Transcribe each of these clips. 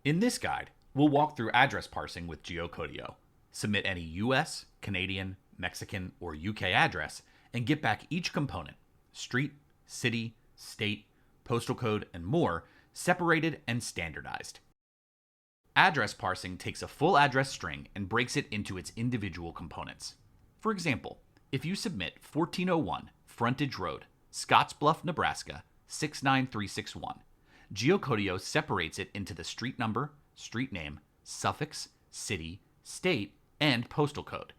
In this guide, we'll walk through address parsing with Geocodio, submit any US, Canadian, Mexican, or UK address, and get back each component, street, city, state, postal code, and more, separated and standardized. Address parsing takes a full address string and breaks it into its individual components. For example, if you submit 1401 Frontage Road, Scottsbluff, Nebraska, 69361, Geocodio separates it into the street number, street name, suffix, city, state, and postal code.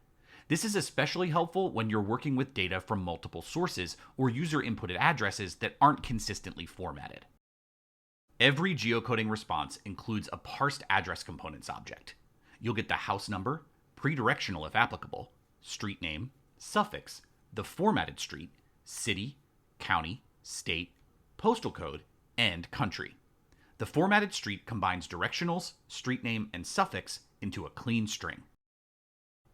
This is especially helpful when you're working with data from multiple sources or user-inputted addresses that aren't consistently formatted. Every geocoding response includes a parsed address components object. You'll get the house number, pre-directional if applicable, street name, suffix, the formatted street, city, county, state, postal code, and country. The formatted street combines directionals, street name, and suffix into a clean string.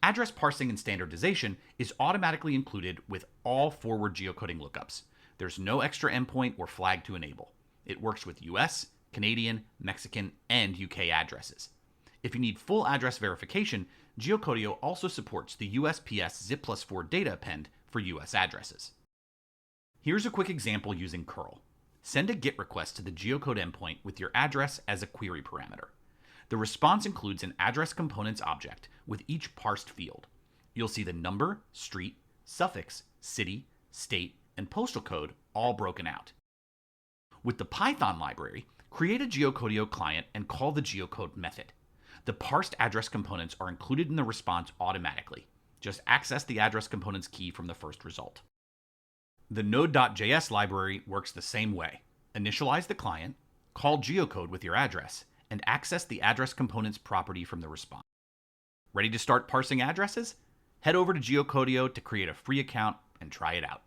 Address parsing and standardization is automatically included with all forward geocoding lookups. There's no extra endpoint or flag to enable. It works with US, Canadian, Mexican, and UK addresses. If you need full address verification, Geocodio also supports the USPS zip+4 data append for US addresses. Here's a quick example using curl. Send a GET request to the geocode endpoint with your address as a query parameter. The response includes an address components object with each parsed field. You'll see the number, street, suffix, city, state, and postal code all broken out. With the Python library, create a Geocodio client and call the geocode method. The parsed address components are included in the response automatically. Just access the address components key from the first result. The Node.js library works the same way. Initialize the client, call geocode with your address, and access the address components property from the response. Ready to start parsing addresses? Head over to Geocodio to create a free account and try it out.